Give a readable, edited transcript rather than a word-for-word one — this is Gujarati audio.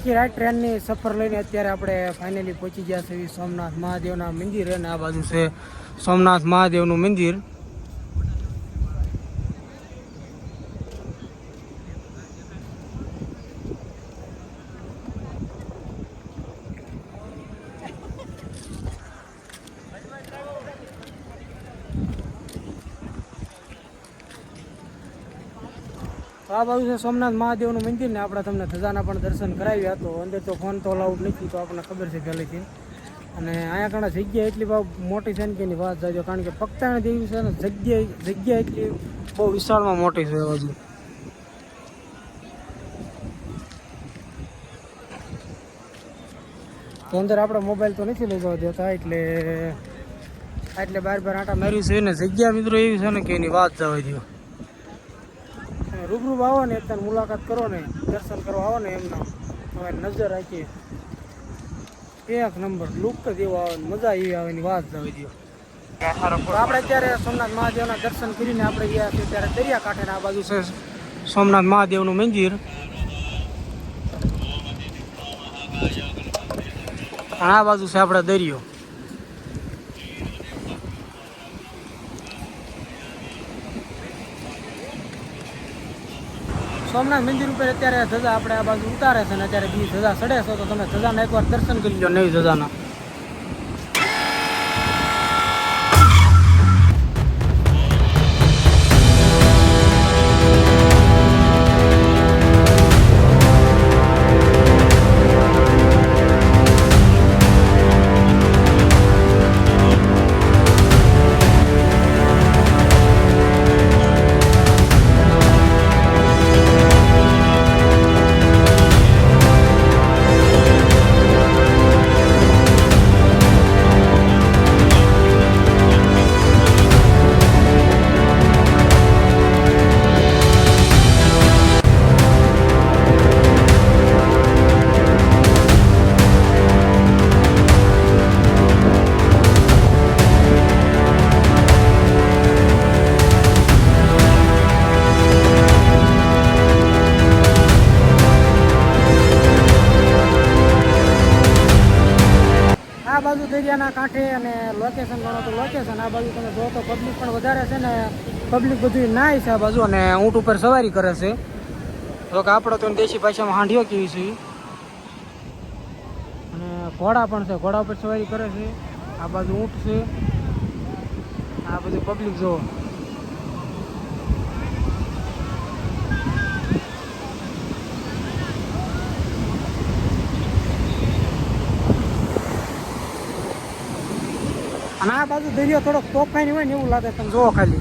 આખી રાત ટ્રેનની સફર લઈને અત્યારે આપણે ફાઇનલી પહોંચી ગયા છે સોમનાથ મહાદેવના મંદિર અને આ બાજુ છે સોમનાથ મહાદેવનું મંદિર. આ બાજુ છે સોમનાથ મહાદેવનું મંદિર ને આપણે તમને ધજાના પણ દર્શન કરાવ્યા. તો અંદર તો ફોન તો અલાઉડ નથી, તો આપણને ખબર છે પહેલેથી. અને અહીંયા ઘણા જગ્યા એટલી બહુ મોટી છે ને કે એની વાત જાજો, કારણ કે પગતાણ દેવી છે ને જગ્યા એટલી બહુ વિશાળમાં મોટી છે. બાજુ તો અંદર આપણે મોબાઈલ તો નથી લઈ જવા દેતા, એટલે બાર આટા માર્યું છે ને જગ્યા મિત્રો એવી છે ને કે એની વાત જવા દો. રૂબરૂ આવો ને અત્યારે મુલાકાત કરો ને દર્શન કરવા આવો ને એમના હવે નજર રાખીએ એક નંબર લુક જ એવો આવે, મજા એવી આવે એની વાત જવા દો. આપણે અત્યારે સોમનાથ મહાદેવના દર્શન કરીને આપણે ગયા છીએ ત્યારે દરિયાકાંઠે. આ બાજુ છે સોમનાથ મહાદેવનું મંદિર. આ બાજુ છે આપણે દરિયો. સોમનાથ મંદિર ઉપર અત્યારે ધજા આપણે આ બાજુ ઉતારે છે ને અત્યારે બીજી ધજા ચડે છે, તો તમે ધજાના એકવાર દર્શન કરી લો નવી ધજાના. આ બાજુ દરિયાના કાંઠે અને લોકેશન ગણો તો લોકેશન આ બાજુ તમે જો તો પબ્લિક પણ વધારે છે ને પબ્લિક બધું નાય છે આ બાજુ, અને ઊંટ ઉપર સવારી કરે છે. તો કે આપણે તો દેશી ભાષામાં હાંડીઓ કેવી છે. અને ઘોડા પણ છે, ઘોડા ઉપર સવારી કરે છે. આ બાજુ ઊંટ છે, આ બધું પબ્લિક જો. અને આ બાજુ દરિયો થોડોક તોફાની હોય ને એવું લાગે, તમે જોવો ખાલી.